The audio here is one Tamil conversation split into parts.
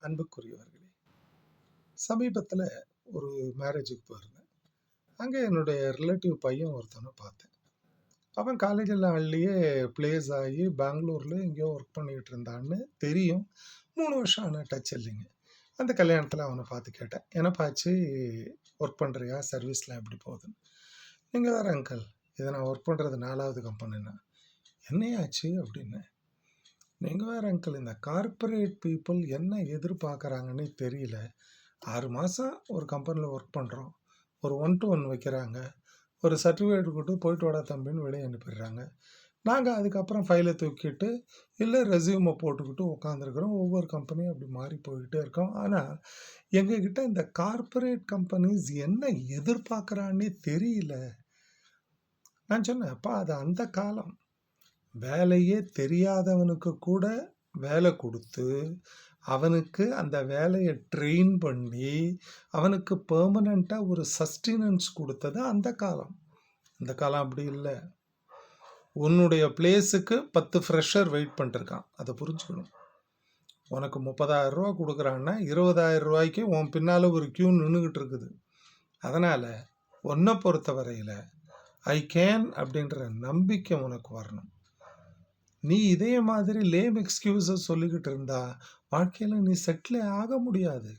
அன்புக்குரியவர்களே, சமீபத்துல ஒரு மேரேஜுக்கு போயிருந்தேன். அங்க என்னுடைய ரிலேட்டிவ் பையன் ஒருத்தன பார்த்தேன். அவன் காலேஜ் நாள்லயே பிளேஸ் ஆகி பெங்களூர்ல எங்கேயோ ஒர்க் பண்ணிட்டு இருந்தான்னு தெரியும். 3 வருஷம் ஆனா டச் இல்லைங்க. அந்த கல்யாணத்துல அவன பார்த்து கேட்டேன். "என்னப்பா ஆச்சு? ஒர்க் பண்றியா? சர்வீஸ்லாம் எப்படி போகுதுன்னு?" "நீங்க வேற அங்கிள், இது நான் ஒர்க் பண்றது 4வது கம்பெனின்னா." "என்னய்யா ஆச்சு?" அப்படின்னேன். "நீங்க வேற அங்கிள், இந்த கார்ப்பரேட் பீப்பிள் என்ன எதிர்பார்க்குறாங்கன்னே தெரியல. 6 மாசம் ஒரு கம்பெனில ஒர்க் பண்றோம். ஒரு 1 to 1 வைக்கிறாங்க. ஒரு சர்டிஃபிகேட் குடுத்து போயிட்டு வாடா தம்பின்னு வெளிய அனுப்பிடுறாங்க. நாங்க அதுக்கப்புறம் ஃபைல தூக்கிட்டு, இல்ல ரெஸ்யூம போட்டுக்கிட்டு உட்காந்துருக்கிறோம். ஒவ்வொரு கம்பெனியும் அப்படி மாறி போய்க்கிட்டே இருக்கோம். ஆனா, எங்ககிட்ட இந்த கார்ப்பரேட் கம்பெனிஸ் என்ன எதிர்பார்க்குறான்னே தெரியல." நான் சொன்னேன், "அப்பா அது அந்த காலம். வேலையே தெரியாதவனுக்கு கூட வேலை குடுத்து, அவனுக்கு அந்த வேலைய ட்ரெயின் பண்ணி, அவனுக்கு பெர்மனன்ட்டா ஒரு சஸ்டெனன்ஸ் குடுத்தது அந்த காலம். இந்த காலம் அப்படி இல்ல. உன்னுடைய பிளேஸுக்கு 10 ஃப்ரெஷர் வெயிட் பண்ணிட்டுருக்கான். அத புரிஞ்சுக்கணும். உனக்கு ரூ. 30,000 குடுக்குறான்னா, ரூ. 20,000க்கு உன் பின்னால ஒரு கியூ நின்னுகிட்டு இருக்குது. அதனால, உன்ன பொறுத்தவரையில, ஐ கேன் அப்படின்ற நம்பிக்கை உனக்கு வரணும். நீ இதே மாதிரி லேம் எக்ஸ்கியூஸஸ் சொல்லிக்கிட்டு இருந்தா, வாழ்க்கையில நீ செட்டிலே ஆக முடியாது.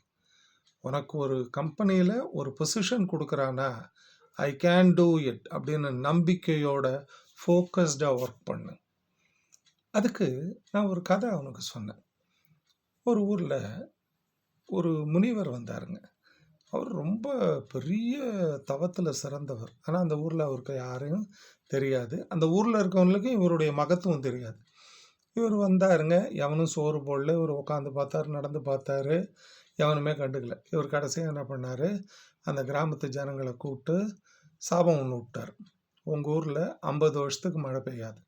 உனக்கு ஒரு கம்பெனியில ஒரு பொசிஷன் குடுக்குறான்னா, ஐ கேன் டூ இட் அப்படின்னு நம்பிக்கையோட ஃபோக்கஸ்டா ஒர்க் பண்ணு." அதுக்கு நான் ஒரு கதை அவனுக்கு சொன்னேன். ஒரு ஊர்ல ஒரு முனிவர் வந்தாருங்க. அவர் ரொம்ப பெரிய தவத்துல சிறந்தவர். ஆனா அந்த ஊர்ல அவருக்கு யாரையும் தெரியாது. அந்த ஊர்ல இருக்கவங்களுக்கு இவருடைய மகத்துவம் தெரியாது. இவர் வந்தாருங்க. எவனும் சோறு போடல. இவர் உட்காந்து பார்த்தாரு, நடந்து பார்த்தாரு. எவனுமே கண்டுக்கல. இவர் கடைசியா என்ன பண்ணாரு, அந்த கிராமத்து ஜனங்கள கூப்பிட்டு சாபம் ஒண்ணு விட்டாரு. "உங்க ஊர்ல 50 வருஷத்துக்கு மழை பெய்யாது.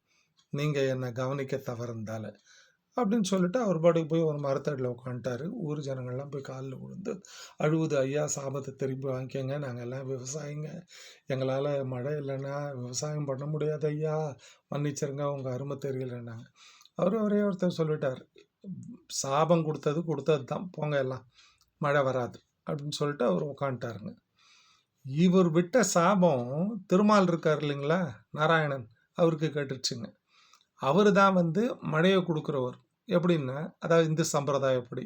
நீங்க என்ன கவனிக்க தவறுந்தால." அப்படின்னு சொல்லிட்டு அவர் பாட்டுக்கு போய் ஒரு மரத்தடியில உட்காந்துட்டாரு. ஊர் ஜனங்கள்லாம் போய் கால்ல விழுந்து அழுவுது. "ஐயா, சாபத்த திருப்பி வாங்கிக்கங்க. நாங்க எல்லாம் விவசாயிங்க. எங்களால மழை இல்லைன்னா விவசாயம் பண்ண முடியாது ஐயா. மன்னிச்சிருங்க. உங்க அருமை தெரியலன்னாங்க." அவரு ஒரே ஒருத்தர் சொல்லிட்டாரு, "சாபம் குடுத்தது தான். போங்க எல்லாம். மழை வராது." அப்படின்னு சொல்லிட்டு அவர் உட்காந்துட்டாருங்க. இவர் விட்ட சாபம் திருமால் இருக்கார் இல்லைங்களா? நாராயணன். அவருக்கு கேட்டுருச்சுங்க. அவரு தான் வந்து மழைய குடுக்குறவர். எப்படின்னா, அதாவது இந்து சம்பிரதாயப்படி.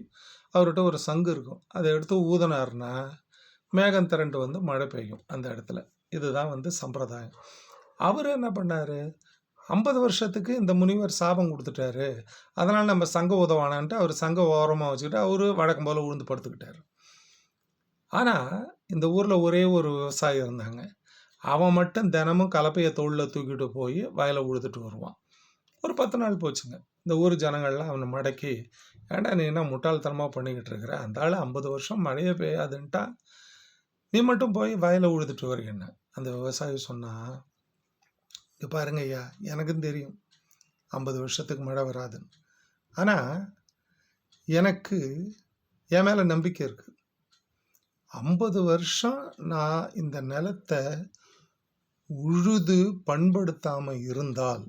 அவர்ட்ட ஒரு சங்கு இருக்கும். அத எடுத்து ஊதுனாருன்னா, மேகம் திரண்டு வந்து மழை பெய்யும் அந்த இடத்துல. இதுதான் வந்து சம்பிரதாயம். அவரு என்ன பண்ணாரு, 50 வருஷத்துக்கு இந்த முனிவர் சாபம் குடுத்துட்டாரு. அதனால நம்ம சங்கம் உதவானான்ட்டு அவரு சங்க ஓரமா வச்சுக்கிட்டு, அவரு வழக்கம் போல விழுந்து படுத்துக்கிட்டாரு. ஆனா, இந்த ஊர்ல ஒரே ஒரு விவசாயி இருந்தாங்க. அவன் மட்டும் தினமும் கலப்பைய தோள்ல தூக்கிட்டு போய் வயல்ல உழுதுட்டு வருவான். ஒரு 10 நாள் போச்சுங்க. இந்த ஊர் ஜனங்கள்லாம் அவன மடக்கி, "ஏன்டா நீ என்ன முட்டாள்தனமா பண்ணிக்கிட்டு இருக்கிற? அந்த ஆளு 50 வருஷம் மழையே பெய்யாதுன்ட்டான். நீ மட்டும் போய் வயல்ல உழுதுட்டு வர்றீன்னா." அந்த விவசாயி சொன்னான், "இங்க பாருங்க ஐயா, எனக்கும் தெரியும் 50 வருஷத்துக்கு மழை வராதுன்னு. ஆனா, எனக்கு என் மேல நம்பிக்கை இருக்கு. 50 வருஷம் நான் இந்த நிலத்த உழுது பண்படுத்தாம இருந்தால்,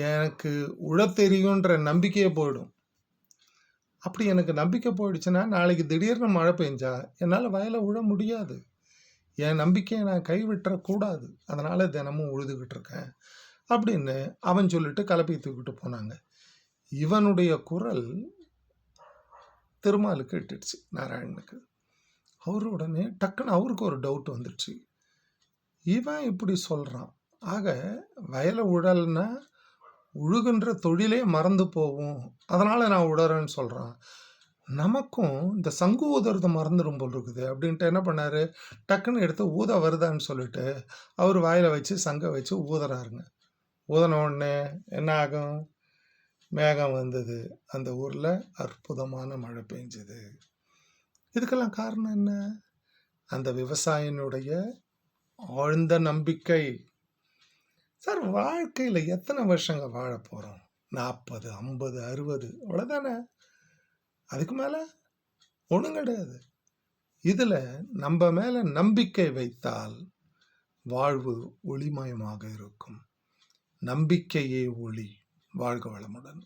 எனக்கு உழத் தெரியுன்ற நம்பிக்கையே போயிடும். அப்படி எனக்கு நம்பிக்கை போயிடுச்சுன்னா, நாளைக்கு திடீர்னு மழை பெஞ்சா, என்னால வயல உழ முடியாது. என் நம்பிக்கைய நான் கைவிட்றக்கூடாது. அதனால தினமும் உழுதுகிட்டு இருக்கேன்." அப்படின்னு அவன் சொல்லிட்டு கலப்பைய தூக்கிட்டு போனாங்க. இவனுடைய குரல் திருமாலுக்கு கேட்டுடுச்சு, நாராயணனுக்கு. அவரு உடனே டக்குன்னு அவருக்கு ஒரு டவுட் வந்துடுச்சு. இவன் இப்படி சொல்றான். ஆக வயல உழல்னா உழுகின்ற தொழிலே மறந்து போகும். அதனால நான் உழறேன்னு சொல்றான். நமக்கும் இந்த சங்கு ஊதுறது மறந்துரும் போல இருக்குது அப்படின்ட்டு என்ன பண்ணாரு, டக்குன்னு எடுத்து ஊத வருதான்னு சொல்லிட்டு, அவரு வாயில வச்சு சங்க வச்சு ஊதுறாருங்க. ஊதுன உடனே என்ன ஆகும்? மேகம் வந்தது. அந்த ஊர்ல அற்புதமான மழை பெஞ்சது. இதுக்கெல்லாம் காரணம் என்ன? அந்த விவசாயினுடைய ஆழ்ந்த நம்பிக்கை. சார், வாழ்க்கையில எத்தனை வருஷங்க வாழப் போறோம்? 40, 50, 60 அவ்வளவுதானே. அதுக்கு மேல ஒண்ணும் கிடையாது. இதுல நம்ம மேல நம்பிக்கை வைத்தால் வாழ்வு ஒளிமயமாக இருக்கும். நம்பிக்கையே ஒளி. வாழ்க வளமுடன்.